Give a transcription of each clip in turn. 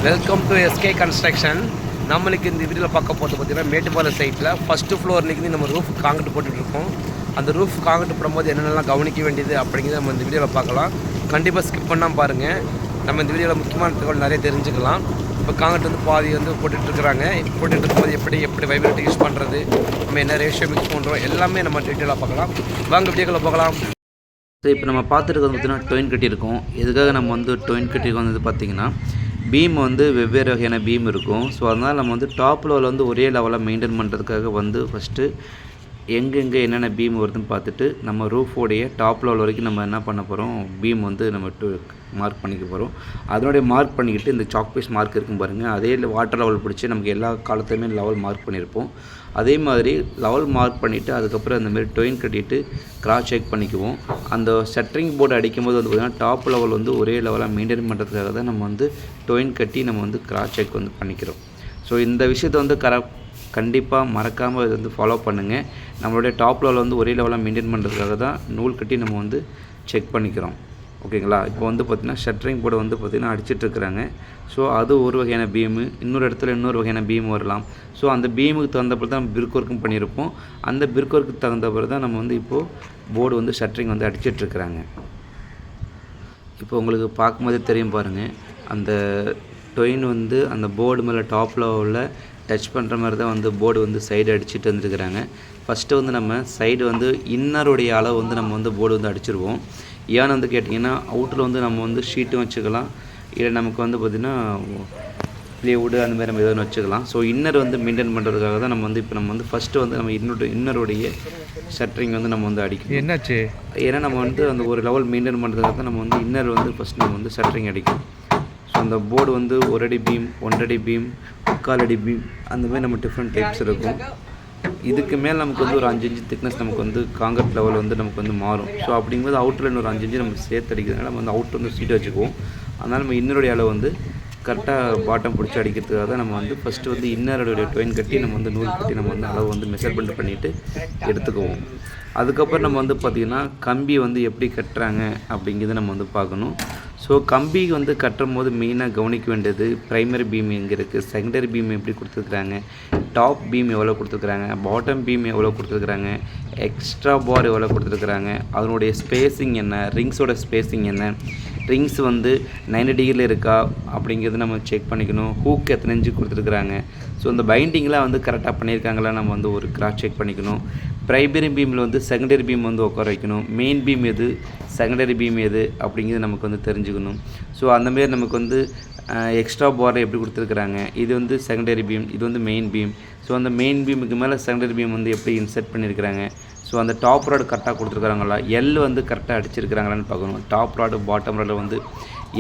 Welcome to SK construction. நம்மளுக்கு இந்த வீடியோவில் பார்க்க போகிறது பார்த்திங்கன்னா மேட்டுப்பாளையம் சைட்டில் ஃபஸ்ட்டு ஃப்ளோர்லேருந்து நம்ம ரூஃப் காங்கிரீட் போட்டுட்ருக்கோம். அந்த ரூஃப் காங்கிரீட் போடும்போது என்னென்னலாம் கவனிக்க வேண்டியது அப்படிங்கிறத நம்ம இந்த வீடியோவில் பார்க்கலாம். கண்டிப்பாக ஸ்கிப் பண்ணாமல் பாருங்கள். நம்ம இந்த வீடியோவில் முக்கியமான தகவல் நிறைய தெரிஞ்சுக்கலாம். இப்போ காங்கிரீட் வந்து பாதி வந்து போட்டுட்ருக்குறாங்க. போட்டுட்டு இருக்கும்போது எப்படி வைப்ரேட் யூஸ் பண்ணுறது, நம்ம என்ன ரேஷியோ மிக்ஸ் பண்ணுறோம், எல்லாமே நம்ம டீட்டெயிலாக பார்க்கலாம். வாங்க வீடியோக்களை பார்க்கலாம். ஸோ இப்போ நம்ம பார்த்துருக்கிறது பார்த்திங்கன்னா டொயின் கட்டியிருக்கோம். எதுக்காக நம்ம வந்து டொயின் கட்டியிருக்கோம் வந்து பார்த்திங்கன்னா பீம் வந்து வெவ்வேறு வகையான பீம் இருக்கும். ஸோ அதனால் நம்ம வந்து டாப் லெவலில் வந்து ஒரே லெவலாக மெயின்டைன் பண்ணுறதுக்காக வந்து ஃபஸ்ட்டு எங்கெங்கே என்னென்ன பீம் வருதுன்னு பார்த்துட்டு நம்ம ரூஃபோடைய டாப் லெவல் வரைக்கும் நம்ம என்ன பண்ண போகிறோம், பீம் வந்து நம்ம மார்க் பண்ணிக்க போகிறோம். அதனுடைய மார்க் பண்ணிக்கிட்டு இந்த சாக் பீஸ் மார்க் இருக்கும் பாருங்கள், அதே வாட்டர் லெவல் பிடிச்சி நமக்கு எல்லா காலத்துலையுமே லெவல் மார்க் பண்ணியிருப்போம். அதே மாதிரி லெவல் மார்க் பண்ணிவிட்டு அதுக்கப்புறம் அந்தமாரி டொயின் கட்டிட்டு கிராஸ் செக் பண்ணிக்குவோம். அந்த ஷட்டரிங் போர்டு அடிக்கும்போது வந்து பார்த்திங்கன்னா டாப் லெவல் வந்து ஒரே லெவலாக மெயின்டைன் பண்ணுறதுக்காக தான் நம்ம வந்து டொயின் கட்டி நம்ம வந்து கிராஸ் செக் வந்து பண்ணிக்கிறோம். ஸோ இந்த விஷயத்தை வந்து கண்டிப்பாக மறக்காமல் இதை வந்து ஃபாலோ பண்ணுங்கள். நம்மளுடைய டாப் லெவலில் வந்து ஒரே லெவலாக மெயின்டைன் பண்ணுறதுக்காக தான் நூல் கட்டி நம்ம வந்து செக் பண்ணிக்கிறோம். ஓகேங்களா? இப்போ வந்து பார்த்திங்கன்னா ஷட்டரிங் போர்டு வந்து பார்த்திங்கன்னா அடிச்சிட்ருக்குறாங்க. ஸோ அது ஒரு வகையான பீமு, இன்னொரு இடத்துல இன்னொரு வகையான பீம் வரலாம். ஸோ அந்த பீமுக்கு தகுந்தப்போ தான் நம்ம பிரிக் ஒர்க்கும் பண்ணியிருப்போம். அந்த பிரிக் ஒர்க்கு தகுந்தப்போ தான் நம்ம வந்து இப்போது போர்டு வந்து ஷட்டரிங் வந்து அடிச்சிட்ருக்குறாங்க. இப்போ உங்களுக்கு பார்க்கும்போதே தெரியும் பாருங்கள், அந்த டொயின் வந்து அந்த போர்டு மேலே டாப் லெவலில் டச் பண்ணுற மாதிரி தான் வந்து போர்டு வந்து சைடு அடிச்சுட்டு வந்துருக்குறாங்க. ஃபஸ்ட்டு வந்து நம்ம சைடு வந்து இன்னருடைய அளவு வந்து நம்ம வந்து போர்டு வந்து அடிச்சிருவோம். ஏன்னு வந்து கேட்டிங்கன்னா அவுட்டில் வந்து நம்ம வந்து ஷீட்டும் வச்சுக்கலாம், இல்லை நமக்கு வந்து பார்த்திங்கன்னா ப்ளேவுட் அந்த மாதிரி நம்ம எதாவது வச்சுக்கலாம். ஸோ இன்னர் வந்து மெயின்டைன் பண்ணுறதுக்காக தான் நம்ம வந்து இப்போ நம்ம வந்து ஃபஸ்ட்டு வந்து நம்ம இன்னருடைய ஷட்டரிங் வந்து நம்ம வந்து அடிக்கணும். என்னாச்சு? ஏன்னா நம்ம வந்து அந்த ஒரு லெவல் மெயின்டைன் பண்ணுறதுக்காக தான் நம்ம வந்து இன்னர் வந்து ஃபஸ்ட் நம்ம வந்து ஷட்டரிங் அடிக்கணும். ஸோ அந்த போர்டு வந்து 1 அடி பீம், 1 அடி பீம், 3/4 அடி பீம், அந்தமாதிரி நம்ம டிஃப்ரெண்ட் டைப்ஸ் இருக்கும். இதுக்கு மேலே நமக்கு வந்து ஒரு 5 இன்ச்சு திக்னஸ் நமக்கு வந்து காங்கிரீட் லெவல் வந்து நமக்கு வந்து மாறும். ஸோ அப்படிங்கும்போது அவுட்டரில் இன்னொரு 5 இன்ச்சு நம்ம சேர்த்து அடிக்கிறதுனால நம்ம வந்து அவுட்டர் வந்து சீட் வச்சுக்குவோம். அதனால் நம்ம இன்னருடைய அளவு வந்து கரெக்டாக பாட்டம் பிடிச்சி அடிக்கிறதுக்காக தான் நம்ம வந்து ஃபஸ்ட்டு வந்து இன்னருடைய டொயின் கட்டி நம்ம வந்து நூல் கட்டி நம்ம வந்து அளவு வந்து மெஷர்மெண்ட் பண்ணிவிட்டு எடுத்துக்குவோம். அதுக்கப்புறம் நம்ம வந்து பார்த்திங்கன்னா கம்பி வந்து எப்படி கட்டுறாங்க அப்படிங்கிறத நம்ம வந்து பார்க்கணும். ஸோ கம்பி வந்து கட்டும் போது மெயினாக கவனிக்க வேண்டியது ப்ரைமரி பீம் எங்கே இருக்குது, செகண்டரி பீம் எப்படி கொடுத்துருக்குறாங்க, டாப் பீம் எவ்வளோ கொடுத்துருக்குறாங்க, பாட்டம் பீம் எவ்வளோ கொடுத்துருக்குறாங்க, எக்ஸ்ட்ரா பார் எவ்வளோ கொடுத்துருக்குறாங்க, அதனுடைய ஸ்பேஸிங் என்ன, ரிங்ஸோட ஸ்பேஸிங் என்ன, ரிங்ஸ் வந்து 90 டிகிரியில் இருக்கா அப்படிங்கிறது நம்ம செக் பண்ணிக்கணும். ஹூக் எத்தனை இன்ச்சு கொடுத்துருக்குறாங்க, ஸோ இந்த பைண்டிங்லாம் வந்து கரெக்டாக பண்ணியிருக்காங்களா நம்ம வந்து ஒரு கிராஸ் செக் பண்ணிக்கணும். ப்ரைமரி பீமில் வந்து செகண்டரி பீம் வந்து உட்கார வைக்கணும். மெயின் பீம் எது, செகண்டரி பீம் எது அப்படிங்கிறது நமக்கு வந்து தெரிஞ்சுக்கணும். ஸோ அந்தமாரி நமக்கு வந்து எக்ஸ்ட்ரா பார் எப்படி கொடுத்துருக்குறாங்க, இது வந்து செகண்டரி பீம், இது வந்து மெயின் பீம். ஸோ அந்த மெயின் பீமுக்கு மேலே செகண்டரி பீம் வந்து எப்படி இன்செர்ட் பண்ணியிருக்கிறாங்க, ஸோ அந்த டாப் ராடு கரெக்டாக கொடுத்துருக்குறாங்களா, எல் வந்து கரெக்டாக அடிச்சிருக்கிறாங்களான்னு பார்க்கணும். டாப் ராடு பாட்டம் ராடு வந்து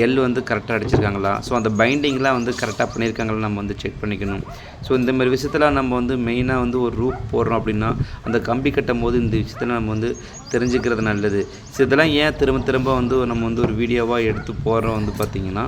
எல் வந்து கரெக்டாக அடிச்சிருக்காங்களா, ஸோ அந்த பைண்டிங்லாம் வந்து கரெக்டாக பண்ணியிருக்காங்களா நம்ம வந்து செக் பண்ணிக்கணும். ஸோ இந்தமாதிரி விஷயத்தில் நம்ம வந்து மெயினாக வந்து ஒரு ரூப் போடுறோம் அப்படின்னா அந்த கம்பி கட்டும் போது இந்த விஷயத்தில் நம்ம வந்து தெரிஞ்சுக்கிறது நல்லது. ஸோ இதெல்லாம் ஏன் திரும்ப வந்து நம்ம வந்து ஒரு வீடியோவாக எடுத்து போடுறோம் வந்து பார்த்திங்கன்னா,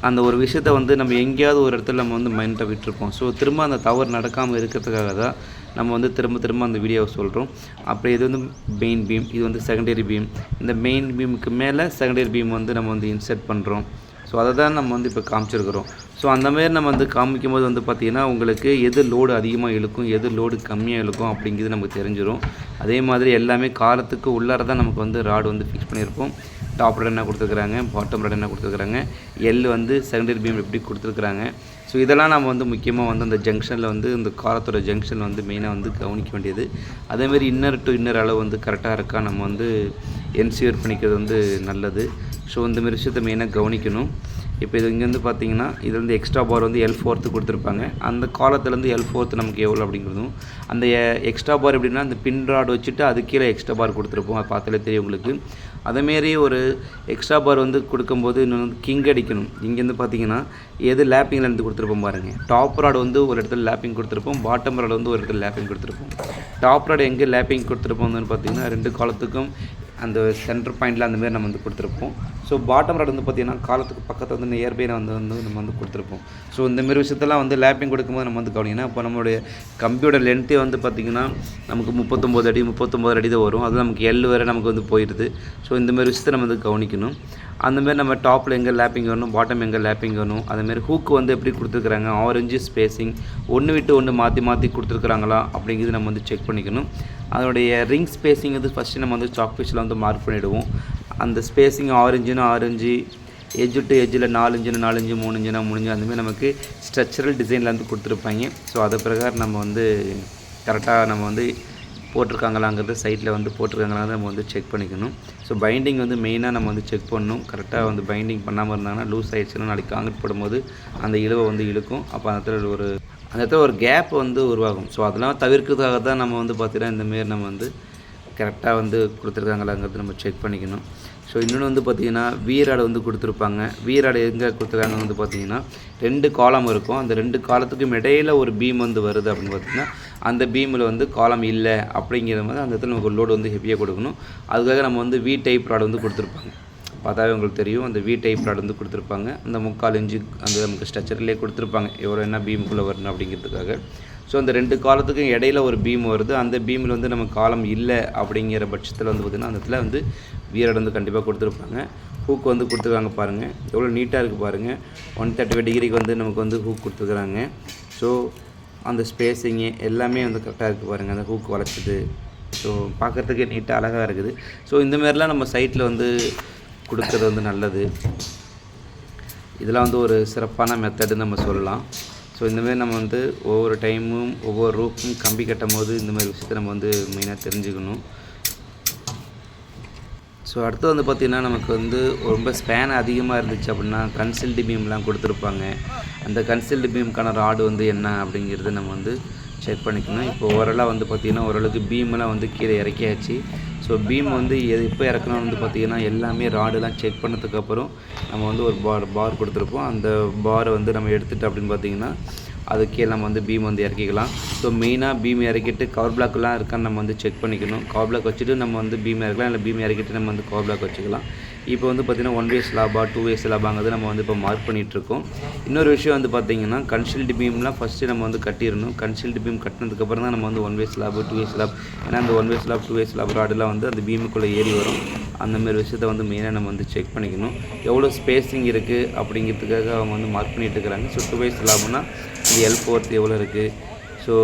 அந்த ஒரு விஷயத்தை வந்து நம்ம எங்கேயாவது ஒரு இடத்துல நம்ம வந்து மைண்டில் விட்டுருப்போம். ஸோ திரும்ப அந்த தவறு நடக்காமல் இருக்கிறதுக்காக தான் நம்ம வந்து திரும்ப அந்த வீடியோவை சொல்கிறோம். அப்புறம் இது வந்து மெயின் பீம், இது வந்து செகண்டரி பீம். இந்த மெயின் பீமுக்கு மேலே செகண்டரி பீம் வந்து நம்ம வந்து இன்செர்ட் பண்ணுறோம். ஸோ அதை தான் நம்ம வந்து இப்போ காமிச்சிருக்கிறோம். ஸோ அந்தமாரி நம்ம வந்து காமிக்கும் போது வந்து பார்த்திங்கன்னா உங்களுக்கு எது லோடு அதிகமாக இழுக்கும், எது லோடு கம்மியாக இழுக்கும் அப்படிங்கிறது நமக்கு தெரிஞ்சிடும். அதே மாதிரி எல்லாமே காலத்துக்கு உள்ளார தான் நமக்கு வந்து ராடு வந்து ஃபிக்ஸ் பண்ணியிருப்போம். டாப் ராட் என்ன கொடுத்துருக்குறாங்க, பாட்டம் ராட் என்ன கொடுத்துருக்குறாங்க, எல் வந்து செகண்டரி பீம் எப்படி கொடுத்துருக்குறாங்க. ஸோ இதெல்லாம் நம்ம வந்து முக்கியமாக வந்து அந்த ஜங்ஷனில் வந்து இந்த காலத்தோட ஜங்ஷன் வந்து மெயினாக வந்து கவனிக்க வேண்டியது. அதேமாதிரி இன்னர் டு இன்னர் அளவு வந்து கரெக்டாக இருக்கா நம்ம வந்து என்ஷூர் பண்ணிக்கிறது வந்து நல்லது. ஸோ இந்தமாரி விஷயத்தை மெயினாக கவனிக்கணும். இப்போ இது இங்கேருந்து பார்த்தீங்கன்னா இது வந்து எக்ஸ்ட்ரா பார் வந்து L4 கொடுத்துருப்பாங்க. அந்த காலத்துலேருந்து L4 நமக்கு எவ்வளோ அப்படிங்கிறதும், அந்த எக்ஸ்ட்ரா பார் எப்படின்னா அந்த பின் ராட் வச்சுட்டு அது கீழே எக்ஸ்ட்ரா பார் கொடுத்துருப்போம். அது பார்த்தாலே தெரியும் உங்களுக்கு. அதேமாரி ஒரு எக்ஸ்ட்ரா பார் வந்து கொடுக்கும்போது இன்னொன்று வந்து கிங் அடிக்கணும். இங்கேருந்து பார்த்தீங்கன்னா எது லேப்பிங்கில் இருந்து கொடுத்துருப்போம் பாருங்கள். டாப் ராட் வந்து ஒரு இடத்துல லேப்பிங் கொடுத்துருப்போம், பாட்டம் ராட் வந்து ஒரு இடத்துல லேப்பிங் கொடுத்துருப்போம். டாப் ராட் எங்கே லேப்பிங் கொடுத்துருப்போம் வந்து பார்த்திங்கன்னா 2 காலத்துக்கும் அந்த சென்டர் பாயிண்டில் அந்தமாரி நம்ம வந்து கொடுத்துருப்போம். ஸோ பாட்டம் ராட் வந்து பார்த்திங்கன்னா காலத்துக்கு பக்கத்தில் வந்து நியர்பை நம்ம வந்து கொடுத்துருப்போம். ஸோ இந்தமாரி விஷயத்தெல்லாம் வந்து லேப்பிங் கொடுக்கும்போது நம்ம வந்து கவனிக்கணும். இப்போ நம்மளுடைய கம்பியோட லென்த்தே வந்து பார்த்திங்கன்னா நமக்கு 39 அடி 39 அடி தான் வரும். அது நமக்கு எல் வரை நமக்கு வந்து போயிடுது. ஸோ இந்தமாரி விஷயத்தை நம்ம வந்து கவனிக்கணும். அந்தமாரி நம்ம டாப்பில் எங்கே லேப்பிங் வரணும், பாட்டம் எங்கே லேப்பிங் வரணும், அதுமாரி ஹூக்கு வந்து எப்படி கொடுத்துருக்குறாங்க, ஆரஞ்சு ஸ்பேஸிங் ஒன்று விட்டு ஒன்று மாற்றி கொடுத்துருக்குறாங்களா அப்படிங்கிறது நம்ம வந்து செக் பண்ணிக்கணும். அதனுடைய ரிங் ஸ்பேஸிங் வந்து ஃபஸ்ட்டு நம்ம வந்து சாக் பீஸில் வந்து மார்க் பண்ணிவிடுவோம். அந்த ஸ்பேஸிங் ஆரஞ்சு எஜ்ஜு டு எஜ்ஜில் 4 இன்ச்சு 4 இன்ச்சு 3 இன்ச்சுனா 3 இன்ச்சு அந்தமாதிரி நமக்கு ஸ்ட்ரக்சரல் டிசைனில் வந்து கொடுத்துருப்பாங்க. ஸோ அது பிரகாரம் நம்ம வந்து கரெக்டாக நம்ம வந்து போட்டிருக்காங்களாங்கிறது சைட்டில் வந்து போட்டிருக்காங்களான்னு நம்ம வந்து செக் பண்ணிக்கணும். ஸோ பைண்டிங் வந்து மெயினாக நம்ம வந்து செக் பண்ணணும். கரெக்டாக வந்து பைண்டிங் பண்ணாமல் இருந்தாங்கன்னா லூஸ் ஆகிடுச்சுன்னா நாளைக்கு காங்கிரீட் போடும்போது அந்த இழுவை வந்து இழுக்கும். அப்போ அந்த இடத்துல ஒரு கேப் வந்து உருவாகும். ஸோ அதெல்லாம் தவிர்க்கிறதுக்காக தான் நம்ம வந்து பார்த்திங்கன்னா இந்தமாரி நம்ம வந்து கரெக்டாக வந்து கொடுத்துருக்காங்களாங்கிறது நம்ம செக் பண்ணிக்கணும். ஸோ இன்னொன்று வந்து பார்த்திங்கன்னா வீராடு வந்து கொடுத்துருப்பாங்க. வீராடு எங்கே கொடுத்துருக்காங்க வந்து பார்த்திங்கன்னா 2 காலம் இருக்கும். அந்த 2 காலத்துக்கும் இடையில் ஒரு பீம் வந்து வருது அப்படின்னு பார்த்திங்கன்னா அந்த பீமில் வந்து காலம் இல்லை அப்படிங்கிற மாதிரி அந்த இடத்துல நமக்கு லோடு வந்து ஹெவியாக கொடுக்கணும். அதுக்காக நம்ம வந்து வி டைப் ராடு வந்து கொடுத்துருப்பாங்க. பார்த்தாவே உங்களுக்கு தெரியும். அந்த வி டைப் ராடு வந்து கொடுத்துருப்பாங்க. அந்த 3/4 இன்ச்சு அந்த நமக்கு ஸ்ட்ரக்சர்லேயே கொடுத்துருப்பாங்க எவ்வளோ என்ன பீமுக்குள்ளே வரணும் அப்படிங்கிறதுக்காக. ஸோ அந்த 2 காலத்துக்கும் இடையில் ஒரு பீம் வருது. அந்த பீமில் வந்து நம்ம காலம் இல்லை அப்படிங்கிற பட்சத்தில் வந்து பார்த்திங்கன்னா அந்த இடத்துல வந்து வீராடு வந்து கண்டிப்பாக கொடுத்துருப்பாங்க. ஹூக் வந்து கொடுத்துருக்காங்க பாருங்கள், எவ்வளோ நீட்டாக இருக்குது பாருங்கள். 135 டிகிரிக்கு வந்து நமக்கு வந்து ஹூக் கொடுத்துருக்குறாங்க. ஸோ அந்த ஸ்பேஸிங்கு எல்லாமே வந்து கரெக்டாக இருக்குது பாருங்கள். அந்த ஹூக் வளைச்சது ஸோ பார்க்குறதுக்கு நீட்டாக அழகாக இருக்குது. ஸோ இந்தமாரிலாம் நம்ம சைட்டில் வந்து கொடுக்குறது வந்து நல்லது. இதெல்லாம் வந்து ஒரு சிறப்பான மெத்தடுன்னு நம்ம சொல்லலாம். ஸோ இந்தமாரி நம்ம வந்து ஒவ்வொரு டைமும் ஒவ்வொரு ரூப்பும் கம்பி கட்டும் போது இந்தமாதிரி விஷயத்தை நம்ம வந்து மெயினாக தெரிஞ்சுக்கணும். ஸோ அடுத்து வந்து பார்த்திங்கன்னா நமக்கு வந்து ரொம்ப ஸ்பேன் அதிகமாக இருந்துச்சு அப்படின்னா கன்சில்டு பீம்லாம் கொடுத்துருப்பாங்க. அந்த கன்சில்டு பீமுக்கான ராடு வந்து என்ன அப்படிங்கிறத நம்ம வந்து செக் பண்ணிக்கணும். இப்போ ஓரளவு வந்து பார்த்திங்கன்னா ஓரளவுக்கு பீமெல்லாம் வந்து கீழே இறக்கியாச்சு. ஸோ பீம் வந்து எப்போ இறக்கணும் வந்து பார்த்திங்கன்னா எல்லாமே ராடுலாம் செக் பண்ணதுக்கப்புறம் நம்ம வந்து ஒரு பார் கொடுத்துருப்போம். அந்த பாரை வந்து நம்ம எடுத்துகிட்டு அப்படின்னு பார்த்திங்கன்னா அது கீழே நம்ம வந்து பீம் வந்து இறக்கிக்கலாம். ஸோ மெயினாக பீம் இறக்கிட்டு கவர் பிளாக்லாம் இருக்கான்னு நம்ம வந்து செக் பண்ணிக்கணும். கவர் பிளாக் வச்சுட்டு நம்ம வந்து பீம் இறக்கலாம், இல்லை பீம் இறக்கிட்டு நம்ம வந்து கவர் பிளாக் வச்சுக்கலாம். இப்போ வந்து பார்த்திங்கன்னா 1 வே ஸ்லாபா 2 வே ஸ்லாபாங்கிறது நம்ம வந்து இப்போ மார்க் பண்ணிகிட்ருக்கோம். இன்னொரு விஷயம் வந்து பார்த்திங்கன்னா கன்சில்டு பீம்லாம் ஃபஸ்ட்டு நம்ம வந்து கட்டிடணும். கன்சில்டு பீம் கட்டினதுக்கப்புறம் தான் நம்ம வந்து 1 வே ஸ்லாபு 2 வே ஸ்லாப், ஏன்னா அந்த 1 வே ஸ்லாப் 2 வே ஸ்லாப் ராடெலாம் வந்து அந்த பீமுக்குள்ளே ஏறி வரும். அந்தமாரி விஷயத்தை வந்து மெயினாக நம்ம வந்து செக் பண்ணிக்கணும். எவ்வளோ ஸ்பேஸிங் இருக்குது அப்படிங்கிறதுக்காக அவங்க வந்து மார்க் பண்ணிகிட்டு இருக்கிறாங்க. ஸோ 2 வே ஸ்லாப்னா இது L4 எவ்வளோ இருக்குது, so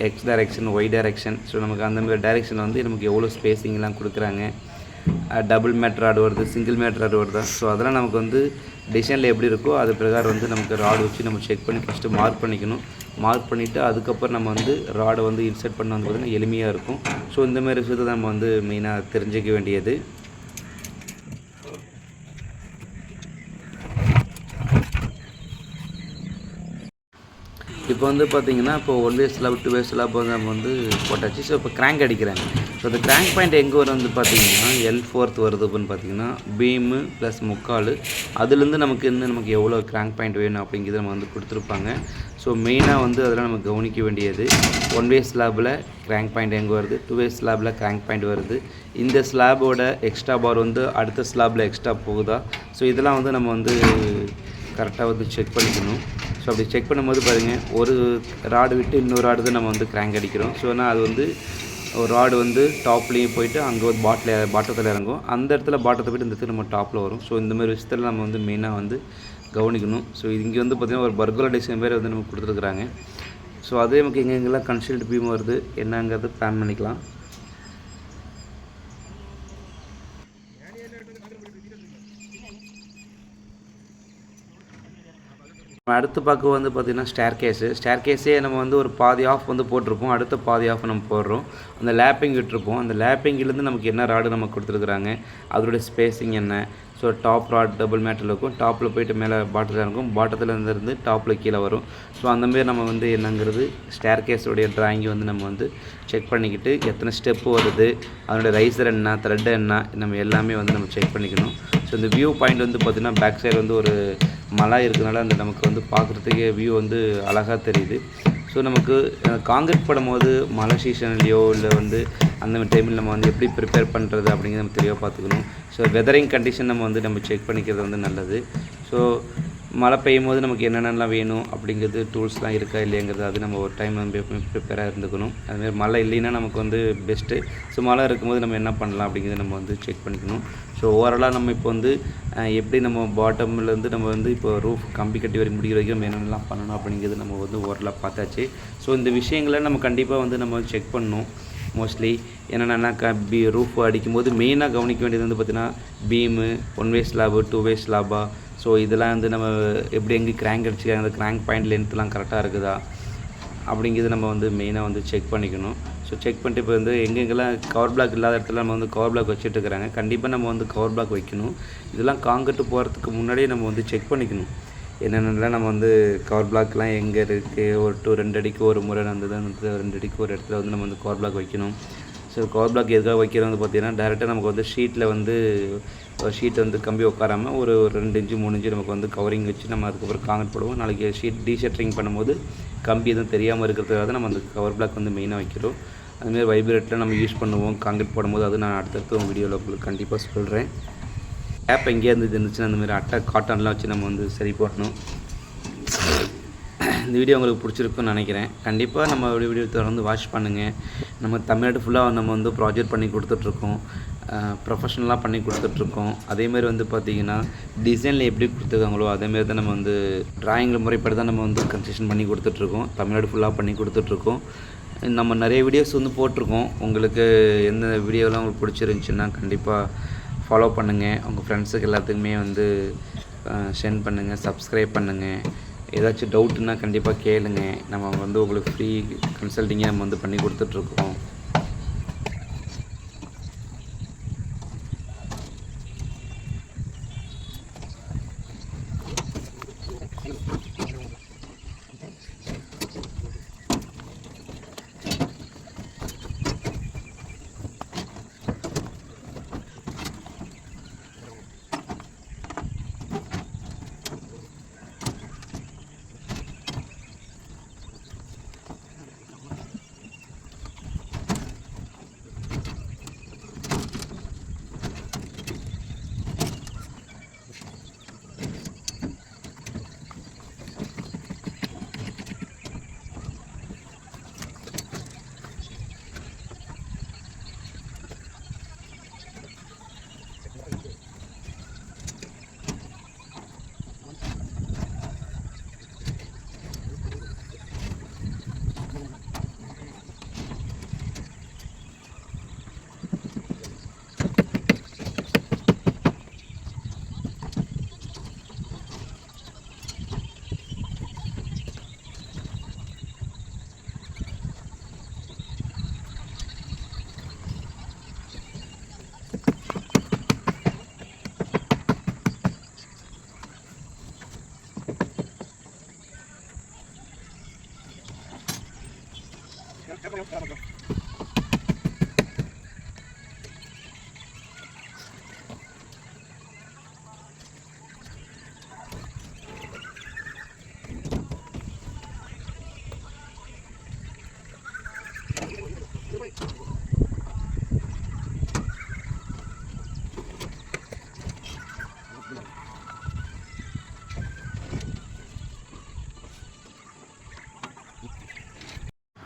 x direction y direction, so நமக்கு அந்தமாரி டைரெக்ஷன் வந்து நமக்கு எவ்வளோ ஸ்பேஸிங்லாம் கொடுக்குறாங்க. டபுள் மேட் ராடு வருது, சிங்கிள் மேட் ராடு வருதா, ஸோ அதெல்லாம் நமக்கு வந்து டிசைனில் எப்படி இருக்கோ அது பிரகாரம் வந்து நமக்கு ராடு வச்சு நம்ம செக் பண்ணி ஃபஸ்ட்டு மார்க் பண்ணிக்கணும். மார்க் பண்ணிவிட்டு அதுக்கப்புறம் நம்ம வந்து ராடை வந்து இன்சர்ட் பண்ண வந்து பார்த்திங்கன்னா எளிமையாக இருக்கும். ஸோ இந்தமாரி விஷயத்தை நம்ம வந்து மெயினாக தெரிஞ்சிக்க வேண்டியது. இப்போ வந்து பார்த்திங்கன்னா இப்போ 1 வே ஸ்லாப் 2 வே ஸ்லாப் வந்து நம்ம வந்து போட்டாச்சு. ஸோ இப்போ கிராங்க் அடிக்கிறாங்க. ஸோ அந்த கிராங்க் பாயிண்ட் எங்கே வரும் வந்து பார்த்திங்கன்னா L4 வருது அப்படின்னு பார்த்திங்கன்னா பீமு ப்ளஸ் 3/4 அதுலேருந்து நமக்கு எவ்வளோ கிராங்க் பாயிண்ட் வேணும் அப்படிங்கிறத நம்ம வந்து கொடுத்துருப்பாங்க. ஸோ மெயினாக வந்து அதெல்லாம் நம்ம கவனிக்க வேண்டியது 1 வே ஸ்லாபில் கிராங்க் பாயிண்ட் எங்கே வருது, 2 வே ஸ்லாபில் கிராங்க் பாயிண்ட் வருது, இந்த ஸ்லாபோட எக்ஸ்ட்ரா பார் வந்து அடுத்த ஸ்லாபில் எக்ஸ்ட்ரா போகுதா, ஸோ இதெல்லாம் வந்து நம்ம வந்து கரெக்டாக வந்து செக் பண்ணிக்கணும். ஸோ அப்படி செக் பண்ணும்போது பாருங்கள் ஒரு ராடு விட்டு இன்னொரு ராடு தான் நம்ம வந்து கிராங்க் அடிக்கிறோம். ஸோ ஆனால் அது வந்து ஒரு ராடு வந்து டாப்லேயும் போயிட்டு அங்கே ஒரு பாட்டத்தில் இறங்கும், அந்த இடத்துல பாட்டத்தை போய்ட்டு இந்த இடத்துல நம்ம டாப்பில் வரும். ஸோ இந்தமாதிரி விஷயத்தில் நம்ம வந்து மெயினாக வந்து கவனிக்கணும். ஸோ இங்கே வந்து பார்த்திங்கன்னா ஒரு பர்குலர் டிசைன் பேர் வந்து நமக்கு கொடுத்துருக்குறாங்க. ஸோ அதே நமக்கு எங்கெங்கெல்லாம் கன்சில்டு பீம் வருது என்னங்கிறது பிளான் பண்ணிக்கலாம். அடுத்து பார்க்க வந்து பார்த்திங்கன்னா ஸ்டேர் கேஸே நம்ம வந்து ஒரு பாதி ஆஃப் வந்து போட்டிருப்போம், அடுத்த பாதி ஆஃப் நம்ம போடுறோம். அந்த லேப்பிங் விட்டுருப்போம். அந்த லேப்பிங்கிலேருந்து நமக்கு என்ன ராடு நமக்கு கொடுத்துருக்குறாங்க, அதோடைய ஸ்பேஸிங் என்ன, ஸோ டாப் ராட் டபுள் மேட்டில் இருக்கும், டாப்பில் போய்ட்டு மேலே பாட்டத்தில் இருக்கும், பாட்டத்தில் இருந்து டாப்பில் கீழே வரும். ஸோ அந்தமாரி நம்ம வந்து என்னங்கிறது ஸ்டேர் கேஸோடைய ட்ராயிங்கை வந்து நம்ம வந்து செக் பண்ணிக்கிட்டு எத்தனை ஸ்டெப்பு வருது, அதனுடைய ரைசர் என்ன, த்ரெட் என்ன, நம்ம எல்லாமே வந்து நம்ம செக் பண்ணிக்கணும். ஸோ இந்த வியூ பாயிண்ட் வந்து பார்த்திங்கன்னா பேக் சைடு வந்து ஒரு மலை இருக்கிறதுனால அந்த நமக்கு வந்து பார்க்குறதுக்கே வியூ வந்து அழகாக தெரியுது. ஸோ நமக்கு காங்கிரீட் போடும்போது மழை சீசன்லேயோ இல்லை வந்து அந்த டைமில் நம்ம வந்து எப்படி ப்ரிப்பேர் பண்ணுறது அப்படிங்கிறத நம்ம தெளிவாக பார்த்துக்கணும். ஸோ வெதரிங் கண்டிஷன் நம்ம செக் பண்ணிக்கிறது வந்து நல்லது. ஸோ மழை பெய்யும் போது நமக்கு என்னென்னலாம் வேணும் அப்படிங்கிறது டூல்ஸ்லாம் இருக்கா இல்லைங்கிறது அது நம்ம ஒரு டைம் நம்ம எப்பவுமே ப்ரிப்பேராக இருந்துக்கணும். அதுமாதிரி மழை இல்லைன்னா நமக்கு வந்து பெஸ்ட்டு. ஸோ மழை இருக்கும்போது நம்ம என்ன பண்ணலாம் அப்படிங்கிறத நம்ம வந்து செக் பண்ணிக்கணும். ஸோ ஓவராலாக நம்ம இப்போ வந்து எப்படி நம்ம பாட்டம்லேருந்து நம்ம வந்து இப்போ ரூஃப் கம்பி கட்டி வரை முடிகிற வரைக்கும் நம்ம என்னென்னலாம் பண்ணணும் அப்படிங்கிறது நம்ம வந்து ஓவராலாக பார்த்தாச்சு. ஸோ இந்த விஷயங்களை நம்ம கண்டிப்பாக வந்து நம்ம செக் பண்ணணும். மோஸ்ட்லி என்னென்னா ரூஃப் அடிக்கும்போது மெயினாக கவனிக்க வேண்டியது வந்து பார்த்திங்கன்னா பீமு, 1 வே ஸ்லாபு, 2 வே ஸ்லாபா. ஸோ இதெல்லாம் வந்து நம்ம எப்படி எங்கே கிராங்க் அடிச்சுக்காங்க, அந்த கிராங்க் பாயிண்ட் லென்த்லாம் கரெக்டாக இருக்குதா அப்படிங்கிறது நம்ம வந்து மெயினாக வந்து செக் பண்ணிக்கணும். ஸோ செக் பண்ணிட்டு இப்போ வந்து எங்கெங்கெல்லாம் கவர் பிளாக் இல்லாத இடத்துல நம்ம வந்து கவர் பிளாக் வச்சுட்டு இருக்கிறாங்க. கண்டிப்பாக நம்ம வந்து கவர் பிளாக் வைக்கணும். இதெல்லாம் காங்கிரீட் போகிறதுக்கு முன்னாடியே நம்ம வந்து செக் பண்ணிக்கணும். என்னென்னலாம் நம்ம வந்து கவர் பிளாக்லாம் எங்கே இருக்குது, ஒரு 2 அடிக்கு ஒரு முறை வந்தது, 2 அடிக்கு ஒரு இடத்துல வந்து நம்ம வந்து கவர் பிளாக் வைக்கணும். ஸோ கவர் பிளாக் எதுக்காக வைக்கிறது வந்து பார்த்திங்கன்னா டேரெக்டாக நமக்கு வந்து ஷீட்டில் வந்து ஷீட் வந்து கம்பி உட்காராமல் ஒரு 2 இன்ச்சு 3 இன்ச்சு நமக்கு வந்து கவரிங் வச்சு நம்ம அதுக்கப்புறம் காங்கிரீட் போடுவோம். நாளைக்கு ஷீட் டீஷர்ட்டிங் பண்ணும்போது கம்பி எதுவும் தெரியாமல் இருக்கிறதுக்காக தான் நம்ம அந்த கவர் பிளாக் வந்து மெயினாக வைக்கிறோம். அதுமாதிரி வைப்ரேட்டில் நம்ம யூஸ் பண்ணுவோம் காங்கிரீட் போடும்போது. அது நான் அடுத்தடுத்த வீடியோவில் உங்களுக்கு கண்டிப்பாக சொல்கிறேன். கேப் எங்கேயா இருந்துச்சுன்னா அந்தமாதிரி அட்டை காட்டன்லாம் வச்சு நம்ம வந்து சரி போடணும். இந்த வீடியோ உங்களுக்கு பிடிச்சிருக்குன்னு நினைக்கிறேன். கண்டிப்பாக நம்ம வீடியோ தொடர்ந்து வாட்ச் பண்ணுங்கள். நம்ம தமிழ்நாடு ஃபுல்லாக நம்ம வந்து ப்ராஜெக்ட் பண்ணி கொடுத்துட்ருக்கோம், ப்ரொஃபஷ்னலாக பண்ணி கொடுத்துட்ருக்கோம். அதேமாதிரி வந்து பார்த்திங்கன்னா டிசைனில் எப்படி கொடுத்துருக்காங்களோ அதேமாரி தான் நம்ம வந்து ட்ராயிங்கில் முறைப்படி தான் நம்ம வந்து கன்ஸ்ட்ரக்ஷன் பண்ணி கொடுத்துட்ருக்கோம். தமிழ்நாடு ஃபுல்லாக பண்ணி கொடுத்துட்ருக்கோம். நம்ம நிறைய வீடியோஸ் வந்து போட்டிருக்கோம். உங்களுக்கு எந்த வீடியோலாம் உங்களுக்கு பிடிச்சிருந்துச்சின்னா கண்டிப்பாக ஃபாலோ பண்ணுங்கள். உங்கள் ஃப்ரெண்ட்ஸுக்கு எல்லாத்துக்குமே வந்து சென்ட் பண்ணுங்கள், சப்ஸ்கிரைப் பண்ணுங்கள். ஏதாச்சும் டவுட்டுன்னா கண்டிப்பாக கேளுங்க. நம்ம வந்து உங்களுக்கு ஃப்ரீ கன்சல்ட்டிங்கே நம்ம வந்து பண்ணி கொடுத்துட்ருக்கோம்.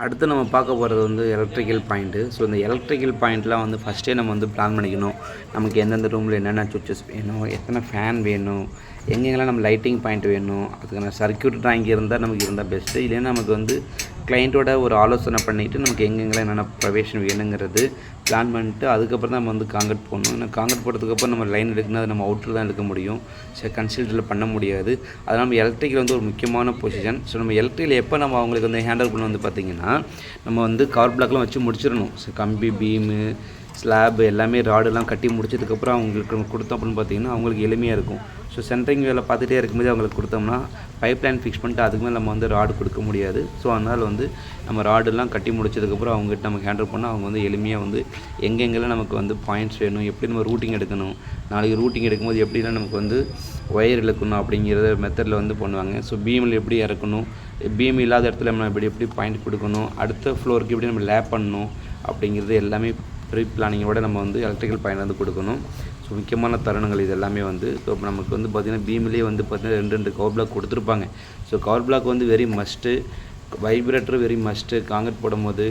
அடுத்து நம்ம பார்க்க போகிறது வந்து எலக்ட்ரிக்கல் பாயிண்ட்டு. ஸோ இந்த எலக்ட்ரிக்கல் பாயிண்ட்லாம் வந்து ஃபஸ்ட்டே நம்ம வந்து பிளான் பண்ணிக்கணும். நமக்கு எந்தெந்த ரூமில் என்னென்ன சுவிட்சஸ் வேணும், எத்தனை ஃபேன் வேணும், எங்கெங்கெல்லாம் நம்ம லைட்டிங் பாயிண்ட் வேணும், அதுக்கான சர்க்யூட் ட்ராயிங் இருந்தால் பெஸ்ட்டு. இல்லைன்னா நமக்கு வந்து கிளைண்ட்டோட ஒரு ஆலோசனை பண்ணிவிட்டு நமக்கு எங்கெங்கெல்லாம் என்னென்ன ப்ரொவிஷன் வேணுங்கிறது பிளான் பண்ணிட்டு அதுக்கப்புறம் தான் நம்ம வந்து காங்கிரீட் போடணும். ஏன்னா காங்கிரீட் போட்டதுக்கப்புறம் நம்ம லைன் எடுக்கணும், அது நம்ம அவுட்டர் தான் எடுக்க முடியும். சரி, கன்சல்ட்டில் பண்ண முடியாது. அதனால் நம்ம எலக்ட்ரிக்கல் வந்து ஒரு முக்கியமான பொசிஷன். ஸோ நம்ம எலக்ட்ரிக்கல் எப்போ நம்ம அவங்களுக்கு வந்து ஹேண்டில் பண்ண வந்து பார்த்திங்கன்னா நம்ம வந்து கவர் பிளாக்லாம் வச்சு முடிச்சிடணும். ஸோ கம்பி, பீமு, ஸ்லாப் எல்லாமே ராடெல்லாம் கட்டி முடிச்சதுக்கப்புறம் அவங்களுக்கு நம்ம கொடுத்தோம் அப்படின்னு பார்த்திங்கன்னா அவங்களுக்கு எளிமையாக இருக்கும். ஸோ சென்ட்ரிங் வேலை பார்த்துட்டே இருக்கும்போது அவங்களுக்கு கொடுத்தோம்னா பைப் லைன் ஃபிக்ஸ் பண்ணிட்டு அதுக்கு மேலே நம்ம வந்து ராடு கொடுக்க முடியாது. ஸோ அதனால் வந்து நம்ம ராடெல்லாம் கட்டி முடிச்சதுக்கப்புறம் அவங்ககிட்ட நம்ம ஹேண்டில் பண்ணால் அவங்க வந்து எளிமையாக வந்து எங்கெங்கெல்லாம் நமக்கு வந்து பாயிண்ட்ஸ் வேணும், எப்படி நம்ம ரூட்டிங் எடுக்கணும், நாளைக்கு ரூட்டிங் எடுக்கும்போது எப்படிலாம் நமக்கு வந்து ஒயர் இழுக்கணும் அப்படிங்கிறத மெத்தடில் வந்து பண்ணுவாங்க. ஸோ பீமில் எப்படி இறக்கணும், பீம் இல்லாத இடத்துல நம்ம எப்படி பாயிண்ட் கொடுக்கணும், அடுத்த ஃப்ளோருக்கு எப்படி நம்ம லேப் பண்ணணும், அப்படிங்கிறது எல்லாமே ப்ரீ பிளானிங்கோட நம்ம வந்து எலக்ட்ரிக்கல் பாயிண்ட் வந்து கொடுக்கணும். ஸோ முக்கியமான தருணங்கள் இது எல்லாமே வந்து ஸோ இப்போ நமக்கு வந்து பார்த்திங்கன்னா பீம்லேயே வந்து பார்த்திங்கன்னா 2 கவர் பிளாக் கொடுத்துருப்பாங்க. ஸோ கவர் பிளாக் வந்து very must, vibrator very must concrete போடும்போது.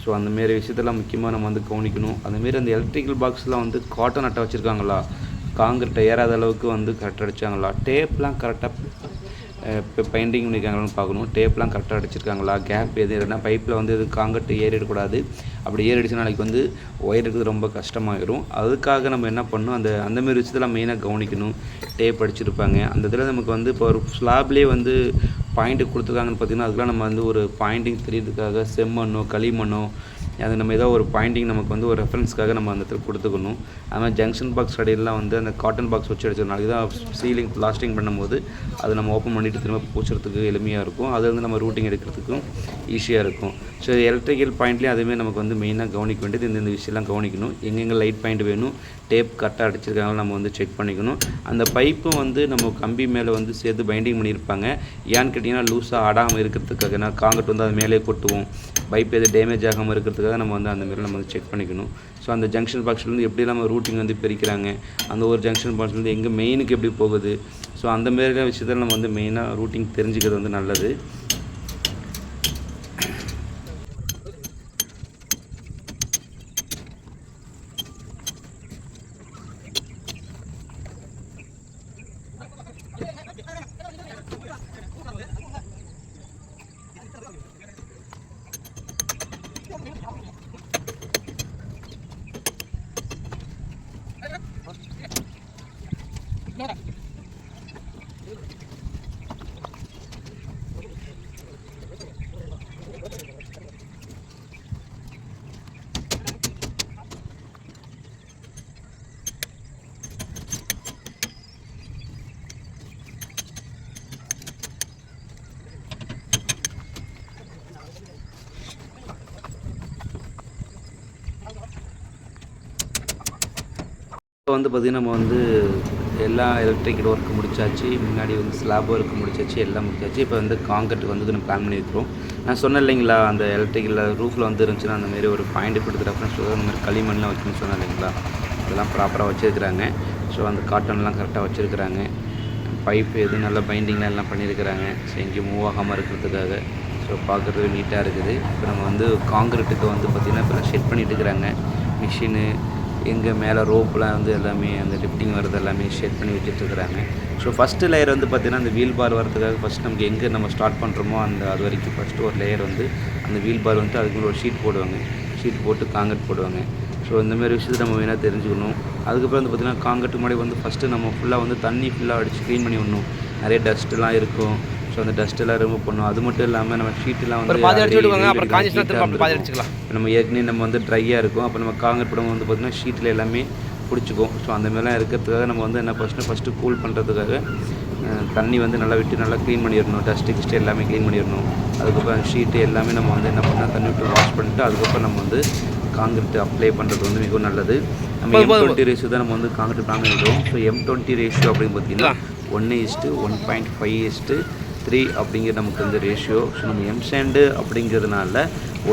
ஸோ அந்தமாரி விஷயத்தெல்லாம் முக்கியமாக நம்ம வந்து கவனிக்கணும். அந்தமாரி அந்த எலக்ட்ரிக்கல் பாக்ஸ்லாம் வந்து காட்டன் அட்டை வச்சுருக்காங்களா, காங்கிரீட்டை ஏறாத அளவுக்கு வந்து கரெக்டாக அடிச்சாங்களா, டேப்லாம் கரெக்டாக இப்போ பெயிண்டிங் பண்ணியிருக்காங்களான்னு பார்க்கணும். டேப்லாம் கரெக்டாக அடிச்சிருக்காங்களா, கேப் எது இல்லைனா பைப்பில் வந்து எது காங்கிரீட் ஏறிடக்கூடாது. அப்படி ஏறிடுச்சுன்னா நாளைக்கு வந்து ஒயர் இருக்கிறது ரொம்ப கஷ்டமாயிடும். அதுக்காக நம்ம என்ன பண்ணணும், அந்தமாரி விஷயத்தெல்லாம் மெயினாக கவனிக்கணும். டேப் அடிச்சிருப்பாங்க. அந்த இதில் நமக்கு வந்து இப்போ ஒரு ஸ்லாப்லேயே வந்து பாயிண்ட்டு கொடுத்துருக்காங்கன்னு பார்த்திங்கன்னா அதுக்கெலாம் நம்ம வந்து ஒரு பாயிண்டிங் தெரியறதுக்காக செம்மண்ணோ களிமண்ணோ அது நம்ம ஏதோ ஒரு பாயிண்டிங் நமக்கு வந்து ஒரு ரெஃபரன்ஸ்க்காக நம்ம அந்த இடத்துல கொடுத்துக்கணும். அதுமாதிரி ஜங்ஷன் பாக்ஸ் கடையிலாம் வந்து அந்த காட்டன் பாக்ஸ் வச்சு அடிச்சோம். நாளைக்கு தான் சீலிங் பிளாஸ்டிங் பண்ணும்போது அதை நம்ம ஓப்பன் பண்ணிவிட்டு திரும்ப பூச்சுறதுக்கு எளிமையாக இருக்கும். அது வந்து நம்ம ரூட்டிங் எடுக்கிறதுக்கும் ஈஸியாக இருக்கும். ஸோ எலக்ட்ரிக்கல் பாயிண்ட்லேயும் அதுமாரி நமக்கு வந்து மெயினாக கவனிக்க வேண்டியது இந்த விஷயம்லாம் கவனிக்கணும். எங்கெங்கே லைட் பாயிண்ட் வேணும், டேப் கரெக்டாக அடிச்சிருக்காங்களா நம்ம வந்து செக் பண்ணிக்கணும். அந்த பைப்பும் வந்து நம்ம கம்பி மேலே வந்து சேர்த்து பைண்டிங் பண்ணியிருப்பாங்க. ஏன்னு கேட்டிங்கன்னா லூஸாக ஆடாமல் இருக்கிறதுக்காக, ஏன்னா காங்கிரீட் வந்து அது மேலே கொட்டுவோம், பைப் எது டேமேஜ் ஆகாமல் இருக்கிறதுக்காக நம்ம வந்து அந்தமாரி நம்ம வந்து செக் பண்ணிக்கணும். ஸோ அந்த ஜங்ஷன் பாக்ஸ்லேருந்து எப்படி நம்ம ரூட்டிங் வந்து பிரிக்கிறாங்க, அந்த ஒரு ஜங்ஷன் பாக்ஸ்லேருந்து எங்கே மெயினுக்கு எப்படி போகுது, ஸோ அந்தமாரி விஷயத்தில் நம்ம வந்து மெயினாக ரூட்டிங் தெரிஞ்சுக்கிறது வந்து நல்லது. இப்போ வந்து பார்த்திங்கன்னா நம்ம வந்து எல்லா எலக்ட்ரிக்கல் ஒர்க்கு முடிச்சாச்சு. முன்னாடி வந்து ஸ்லாப் ஒர்க்கு முடிச்சாச்சு, எல்லாம் முடிச்சாச்சு. இப்போ வந்து காங்கிரீட் வந்து நம்ம பிளான் பண்ணியிருக்கிறோம். நான் சொன்னேன் இல்லைங்களா, அந்த எலக்ட்ரிக்கல் ரூஃபில் வந்து இருந்துச்சுன்னா அந்தமாரி ஒரு பாயிண்ட் கொடுத்து ரெஃபரன்ஸ் சொல்லுவாங்க. அந்த மாதிரி களிமண்லாம் வைக்கணும்னு சொன்னேன் இல்லைங்களா, அதெல்லாம் ப்ராப்பராக வச்சுருக்கிறாங்க. ஸோ அந்த காட்டன்லாம் கரெக்டாக வச்சுருக்கிறாங்க. பைப் எது நல்லா பைண்டிங்லாம் எல்லாம் பண்ணியிருக்கிறாங்க. ஸோ எங்கேயும் மூவ் ஆகாமல் இருக்கிறதுக்காக. ஸோ பார்க்குறது நீட்டாக இருக்குது. இப்போ நம்ம வந்து காங்கிரீட்டுக்கு வந்து பார்த்திங்கன்னா இப்போ ஷெட் பண்ணிட்டு இருக்கிறாங்க. மிஷினு எங்கே மேலே ரோப்லாம் வந்து எல்லாமே அந்த லிஃப்டிங் வரது எல்லாமே ஷெட் பண்ணி வச்சுட்ருக்குறாங்க. ஸோ ஃபஸ்ட்டு லேயர் வந்து பார்த்திங்கன்னா அந்த வீல் பார் வரதுக்காக ஃபஸ்ட் நமக்கு எங்கே நம்ம ஸ்டார்ட் பண்ணுறோமோ அது வரைக்கும் ஃபஸ்ட்டு ஒரு லேயர் வந்து அந்த வீல் பார் வந்து அதுக்குள்ள ஒரு ஷீட் போடுவாங்க. ஷீட் போட்டு காங்கிரீட் போடுவாங்க. ஸோ இந்தமாரி விஷயத்தை நம்ம வேணால் தெரிஞ்சுக்கணும். அதுக்கப்புறம் வந்து பார்த்திங்கன்னா காங்கிரீட் முன்னாடி வந்து ஃபஸ்ட்டு நம்ம ஃபுல்லாக வந்து தண்ணி ஃபுல்லாக அடித்து க்ளீன் பண்ணி விடணும். நிறைய டஸ்ட்டுலாம் இருக்கும். ஸோ அந்த டஸ்ட்டெல்லாம் ரிமூவ் பண்ணணும். அது மட்டும் இல்லாமல் நம்ம ஷீட்டெலாம் வந்து நம்ம ஏற்கனவே நம்ம வந்து ட்ரையாக இருக்கும். அப்போ நம்ம காங்கிரீட் போடும் வந்து பார்த்திங்கன்னா ஷீட்டில் எல்லாமே பிடிச்சிக்கும். ஸோ அந்தமாரிலாம் இருக்கிறதுக்காக நம்ம வந்து என்ன ஃபஸ்ட்டு கூல் பண்ணுறதுக்காக தண்ணி வந்து நல்லா விட்டு நல்லா க்ளீன் பண்ணிடணும். டஸ்ட்டு எல்லாமே க்ளீன் பண்ணிடணும். அதுக்கப்புறம் ஷீட்டு எல்லாமே நம்ம வந்து என்ன பண்ணால் தண்ணி விட்டு வாஷ் பண்ணிவிட்டு அதுக்கப்புறம் நம்ம வந்து காங்கிரீட் அப்ளை பண்ணுறது வந்து மிகவும் நல்லது. நம்ம M20 ரேஷியோ தான் நம்ம வந்து காங்கிரீட் பிளான் பண்ணிடுவோம். ஸோ M20 ரேஷியோ அப்படின்னு பார்த்திங்கன்னா 1:1.5:3 அப்படிங்கிற நமக்கு வந்து ரேஷியோ. ஸோ நம்ம எம்சாண்டு அப்படிங்கிறதுனால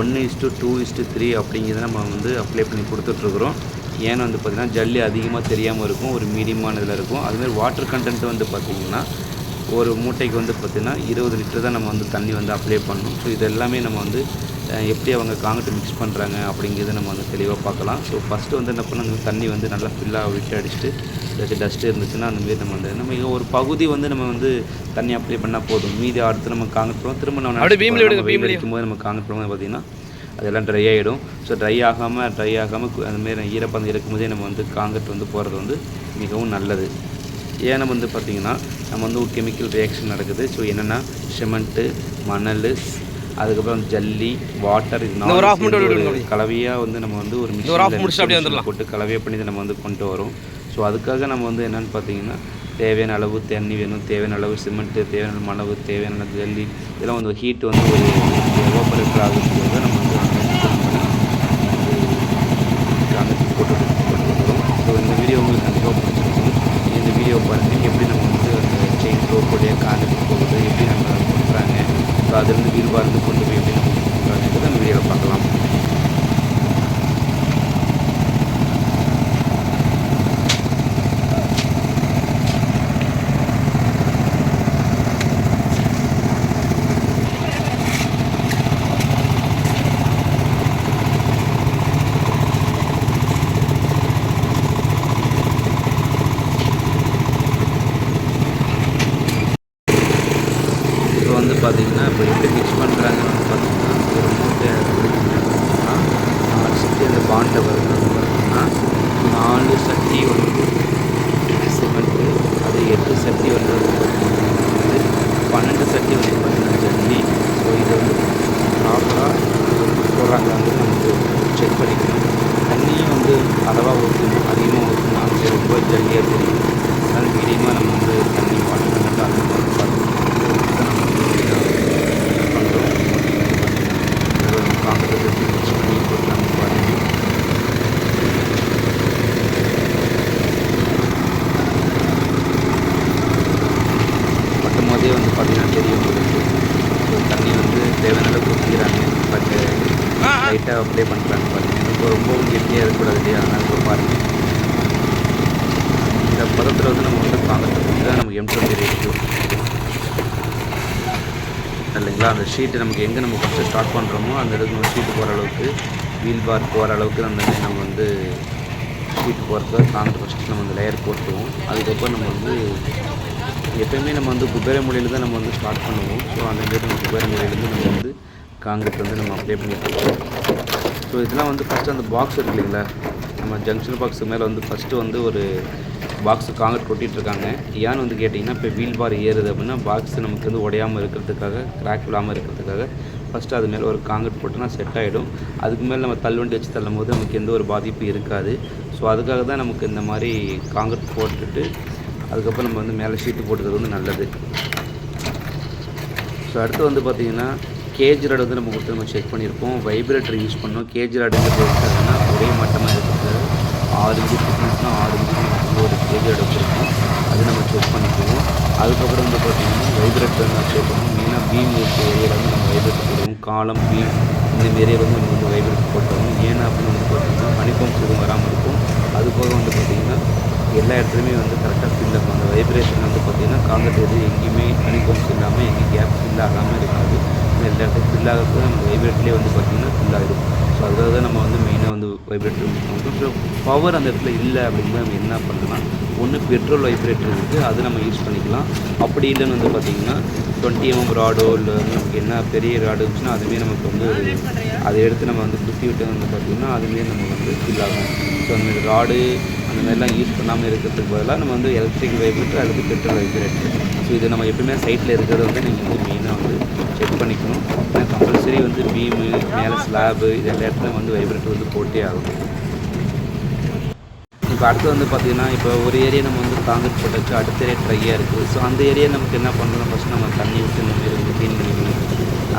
1:2:3 அப்படிங்கிறத நம்ம வந்து அப்ளை பண்ணி கொடுத்துட்ருக்குறோம். ஏன்னு வந்து பார்த்திங்கன்னா ஜல்லி அதிகமாக தெரியாமல் இருக்கும், ஒரு மீடியமான இதில் இருக்கும். அதுமாதிரி வாட்டர் கண்டென்ட் வந்து பார்த்திங்கன்னா ஒரு மூட்டைக்கு வந்து பார்த்திங்கன்னா 20 லிட்டர் தான் நம்ம வந்து தண்ணி வந்து அப்ளை பண்ணணும். ஸோ இது எல்லாமே நம்ம வந்து எப்படி அவங்க காங்கிரீட் மிக்ஸ் பண்ணுறாங்க அப்படிங்கிறத நம்ம வந்து தெளிவாக பார்க்கலாம். ஸோ ஃபஸ்ட்டு வந்து என்ன பண்ண தண்ணி வந்து நல்லா ஃபுல்லாக விட்டு அடிச்சுட்டு ஏதாச்சும் டஸ்ட்டு இருந்துச்சுன்னா அந்தமாரி நம்ம ஒரு பகுதி வந்து நம்ம வந்து தண்ணி அப்ளை பண்ணால் போதும். மீதி அடுத்து நம்ம காங்கிரீட் பண்ணுவோம். திரும்ப நம்ம அடிக்கும் போது நம்ம காங்கிரீட் பண்ணும்போது பார்த்திங்கன்னா அதெல்லாம் ட்ரை ஆகிடும். ஸோ ட்ரை ஆகாமல் அந்தமாரி ஈரப்பதம் இருக்கும்போதே நம்ம வந்து காங்கிரீட் வந்து போகிறது வந்து மிகவும் நல்லது. ஏன்னா வந்து பார்த்திங்கன்னா நம்ம வந்து ஒரு கெமிக்கல் ரியாக்ஷன் நடக்குது. ஸோ என்னென்னா சிமெண்ட்டு, மணல், அதுக்கப்புறம் ஜல்லி, வாட்டர், இது கலவையாக வந்து நம்ம வந்து ஒரு மிஷின் போட்டு கலவையாக பண்ணி நம்ம வந்து கொண்டு வரோம். ஸோ அதுக்காக நம்ம வந்து என்னென்னு பார்த்தீங்கன்னா தேவையான அளவு தண்ணி வேணும், தேவையான அளவு சிமெண்ட்டு, தேவையான மணவு, தேவையான ஜல்லி, இதெல்லாம் வந்து ஹீட் வந்து ஒரு எவாபரேட்டர் ஆகும்போது நம்ம வந்து போட்டு வந்துடும். ஸோ இந்த வீடியோ உங்களுக்கு கண்டிப்பாக பிடிச்சிருக்கும். இந்த வீடியோ பாருங்கள் எப்படி நம்ம வந்து அந்த செயின் ரோப்புடைய காங்கிரீட் போகுது, எப்படி நம்ம பண்ணுறாங்க, ஸோ அதுலேருந்து வீல் பாருந்து கொண்டு போய் எப்படி நம்ம பண்ணுறாங்க அந்த வீடியோவில் பார்க்கலாம். இப்போ எப்படி மிக்ஸ் பண்ணுறாங்கன்னு பார்த்தீங்கன்னா ஒரு மூட்டை பார்த்தீங்கன்னா 4 சட்டி அந்த பாண்டை வருது பார்த்தீங்கன்னா 4 சட்டி வந்து சிமெண்ட்டு, அது 8 சட்டி வந்து பார்த்தீங்கன்னா 12 சட்டி வந்து பார்த்தீங்கன்னா ஜல்லி. ஸோ இதை வந்து ப்ராப்பராக போடுறாங்களான்னு நமக்கு செக் பண்ணிக்கணும். தண்ணியும் வந்து அளவாக ஊற்றணும், அதிகமாக ஊற்றணும், அது ரொம்ப ஜல்லியாக தெரியும். அதனால் மீடியமாக நம்ம வந்து தண்ணி வாட்டர் கண்டென்ட் அதிகமாக வந்து பார்த்துக்கணும். பண்ணுறோம் காங்கிரீட் எப்படி மிக்ஸ் பண்ணி போட்டுறாங்க பாருங்கள். மட்டும் போதே வந்து பார்த்திங்கன்னா தெரியும் உங்களுக்கு. ஸோ தண்ணி வந்து தேவையான அளவுக்கு ஊற்றிக்கிறாங்க, பட் லைட்டாக அப்ளை பண்ணுறாங்க பாருங்கள். இப்போ ரொம்பவும் கெட்டியாக இருக்கக்கூடாது இல்லையா, அதனால் இப்போ பாருங்கள் இந்த பதத்தில் வந்து நம்ம வந்து காங்கிரீட் தான் நமக்கு M20 ரேஷியோ இல்லைங்களா. அந்த ஷீட்டு நமக்கு எங்கே நம்ம ஃபஸ்ட்டு ஸ்டார்ட் பண்ணுறோமோ அந்த இடத்துக்கு நம்ம ஷீட்டு போகிற அளவுக்கு, வீல் பார் போகிற அளவுக்கு அந்த மாதிரி நம்ம வந்து ஷீட் போகிறதுக்கு காங்கிரீட் ஃபஸ்ட்டு நம்ம அந்த லேயர் போட்டுருவோம். அதுக்கப்புறம் நம்ம வந்து எப்போயுமே நம்ம வந்து குபேர முறையில் தான் நம்ம வந்து ஸ்டார்ட் பண்ணுவோம். ஸோ அந்த மாதிரி நம்ம குபேர முறையிலேருந்து நம்ம வந்து காங்கிரீட் வந்து நம்ம அப்ளை பண்ணிட்டுருக்கோம். ஸோ இதெல்லாம் வந்து ஃபஸ்ட்டு அந்த பாக்ஸ் இருக்கு இல்லைங்களா, நம்ம ஜங்ஷன் பாக்ஸு மேலே வந்து ஃபஸ்ட்டு வந்து ஒரு பாக்ஸு காங்கிரீட் கொட்டிகிட்ருக்காங்க. ஏன்னு வந்து கேட்டிங்கன்னா இப்போ வீல் பார் ஏறுது அப்படின்னா பாக்ஸ் நமக்கு வந்து உடையாமல் இருக்கிறதுக்காக, கிராக் விழாமல் இருக்கிறதுக்காக ஃபஸ்ட்டு அது மேலே ஒரு காங்கிரீட் போட்டுனா செட் ஆகிடும். அதுக்கு மேலே நம்ம தள்ளுவண்டி வச்சு தள்ளும் போது நமக்கு எந்த ஒரு பாதிப்பும் இருக்காது. ஸோ அதுக்காக தான் நமக்கு இந்த மாதிரி காங்கிரீட் போட்டுட்டு அதுக்கப்புறம் நம்ம வந்து மேலே ஷீட்டு போட்டுக்கிறது வந்து நல்லது. ஸோ அடுத்து வந்து பார்த்திங்கன்னா கேஜ் ராட் வந்து நம்ம கொடுத்து நம்ம செக் பண்ணியிருப்போம். வைப்ரேட்டர் யூஸ் பண்ணோம். கேஜ் ராடுங்கிறது எடுத்தாங்கன்னா ஒரே மட்டமாக இருக்கிறது 6 இன்ச்சு திக்னஸ்னால் 6 இன்ச்சு ஒரு கேஜ் ராட் வச்சுருக்கோம். அது நம்ம செக் பண்ணிக்குவோம். அதுக்கப்புறம் வந்து பார்த்திங்கன்னா வைப்ரேட்டர் நம்ம செக் பண்ணுவோம். மெயினாக பீம் இருக்க ஏரியாவில் வந்து நம்ம வைப்ரேட்டர் போடுவோம். காலம் பீம் இந்த ஏரியா வந்து நம்ம வந்து வைப்ரேட்டர் போட்டுருவோம். ஏன்னா அப்படின்னு வந்து பார்த்திங்கன்னா மணிப்பம்ஸ் எதுவும் வராமல் இருக்கும். அதுபோக வந்து பார்த்திங்கன்னா எல்லா இடத்துலையுமே வந்து கரெக்டாக ஃபில் ஆகும். அந்த வைப்ரேஷன் வந்து பார்த்திங்கன்னா காங்கிரீட் எது எங்கேயுமே ஹனிகோம்ஸ் இல்லாமல் எங்கேயும் கேப் ஃபில் ஆகாமல் இருக்காது. எல்லா இடத்துக்கும் ஃபில் ஆகிறது நம்ம வைப்ரேட்லேயே வந்து பார்த்திங்கன்னா ஃபில் ஆகிடும். ஸோ அதுக்காக தான் நம்ம வந்து மெயினாக வந்து வைப்ரேட்டர் யூஸ் பண்ணுறோம். ஸோ பவர் அந்த இடத்துல இல்லை அப்படிங்கும்போது நம்ம என்ன பண்ணலாம், ஒன்று பெட்ரோல் வைப்ரேட்டர் இருக்குது, அது நம்ம யூஸ் பண்ணிக்கலாம். அப்படி இல்லைன்னு வந்து பார்த்திங்கன்னா 20 mm ராடோ இல்லை நமக்கு என்ன பெரிய ராடு இருந்துச்சுன்னா அதுவே நமக்கு வந்து அதை எடுத்து நம்ம வந்து குத்தி விட்டு வந்து பார்த்திங்கன்னா அதுவே நம்ம வந்து ஃபில் ஆகும். ஸோ அந்த மாதிரி ராடு அந்த மாதிரிலாம் யூஸ் பண்ணாமல் இருக்கிறதுக்கு பதிலாக நம்ம வந்து எலக்ட்ரிக் வைப்ரேட்டர் அல்லது பெட்ரோல் வைப்ரேட்டர். ஸோ இது நம்ம எப்பவுமே சைட்டில் இருக்கிறத வந்து நீங்கள் வந்து மெயினாக வந்து செக் பண்ணிக்கணும். ஏன்னா கம்பல்சரி வந்து பீமு மேலே ஸ்லாபு இது எல்லா இடத்துலையும் வந்து வைப்ரேட்டர் வந்து போட்டே ஆகும். இப்போ அடுத்து வந்து பார்த்திங்கன்னா இப்போ ஒரு ஏரியா நம்ம வந்து காங்கிரீட் போட்டாச்சு, அடுத்த ஏரியா ட்ரையாக இருக்குது. ஸோ அந்த ஏரியா நமக்கு என்ன பண்ணணும், ஃபஸ்ட்டு நம்ம தண்ணி விட்டு இந்த மாதிரி வந்து க்ளீன் பண்ணிக்கணும்.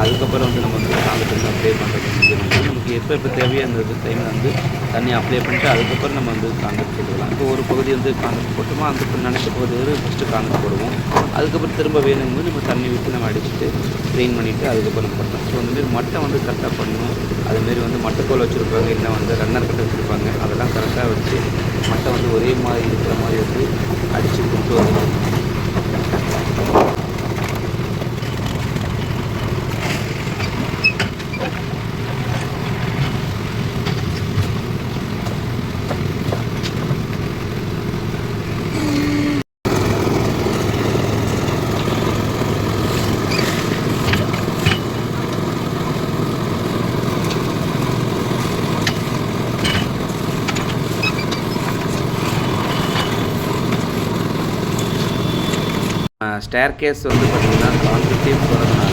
அதுக்கப்புறம் வந்து நம்ம வந்து காங்கிரீட் வந்து அப்ளை பண்ணுறது வந்து நமக்கு எப்போ தேவையோ அந்த டைமில் வந்து தண்ணி அப்ளை பண்ணிட்டு அதுக்கப்புறம் நம்ம வந்து காங்கிரீட் போட்டுக்கலாம். இப்போ ஒரு பகுதி வந்து காங்கிரீட் போட்டோமோ அந்த நினைச்ச பகுதி வந்து ஃபஸ்ட்டு காங்கிரீட் போடுவோம். அதுக்கப்புறம் திரும்ப வேணுங்கும்போது நம்ம தண்ணி விட்டு நம்ம அடிச்சுட்டு க்ளீன் பண்ணிவிட்டு அதுக்கப்புறம் பண்ணலாம். ஸோ அந்தமாரி மட்டை வந்து கரெக்டாக பண்ணணும். அதுமாரி வந்து மட்டைக்கோல் வச்சுருப்பாங்க, இல்லை வந்து ரன்னர் கட்டை வச்சுருப்பாங்க, அதெல்லாம் கரெக்டாக வச்சு மட்டை வந்து ஒரே மாதிரி இருக்கிற மாதிரி வந்து அடித்து கொண்டு வரணும். ஸ்டேர் கேஸ் வந்து பார்த்திங்கன்னா காங்கிரீட்டே போகிறதுனால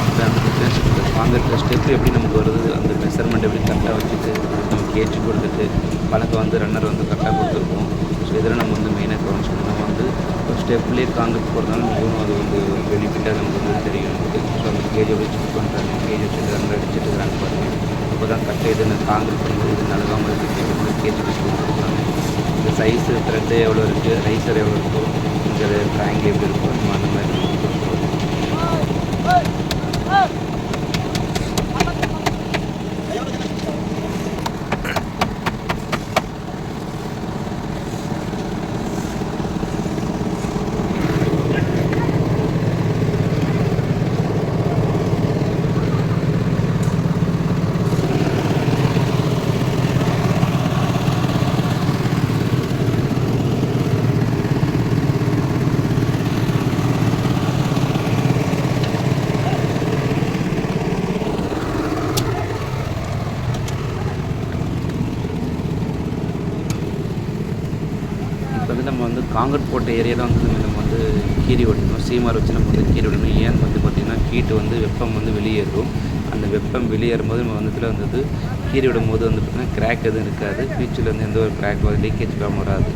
அந்த காங்கிரீட்டில் ஸ்டெப் எப்படி நமக்கு வருது, அந்த மெஷர்மெண்ட் எப்படி கரெக்டாக வச்சுட்டு நம்ம கேஜ் கொடுத்துட்டு பழக்கம் வந்து ரன்னர் வந்து கரெக்டாக கொடுத்துருக்கோம். ஸோ இதெல்லாம் நம்ம வந்து மெயினாக கவனிச்சுக்கணும். நம்ம வந்து ஒரு ஸ்டெப்லேயே காங்கிரீட் போகிறதுனால மிகவும் அது வந்து ஒரு பெனிஃபிட்டாக நமக்கு வந்து தெரியும் நமக்கு. ஸோ அந்த கேஜ் எப்படி செக் பண்ணுறாங்க, கேஜ் வச்சுட்டு ரன்னர் அடிச்சுட்டு இருக்கிறாங்க பாருங்கள். இப்போ தான் கரெக்டாக இது காங்கிரீட் பண்ணுறது இது நலகாமல் இருக்குது, கேஜ் வச்சு கொடுத்துருக்காங்க. இந்த சைஸு த்ரெட்டு எவ்வளோ இருக்குது, ரைசர் எவ்வளோ இருக்கோ, இங்கே ட்ராயிங் எப்படி இருக்கும் நம்ம அந்த மாதிரி நம்ம கொடுத்துருவோம். வந்து நம்ம வந்து காங்கிரட் போட்ட ஏரியாவில் வந்து நம்ம வந்து கீறி விடணும். சீமார் வச்சு நம்ம வந்து கீறி விடணும். ஏன்னு வந்து பார்த்திங்கன்னா ஹீட்டு வந்து வெப்பம் வந்து வெளியேறும். அந்த வெப்பம் வெளியேறும்போது நம்ம வந்து இதில் வந்து கீறி விடும்போது வந்து பார்த்திங்கன்னா கிராக் எதுவும் இருக்காது. ஃபியூச்சரில் வந்து எந்த ஒரு கிராக் லீக்கேஜ் வராது.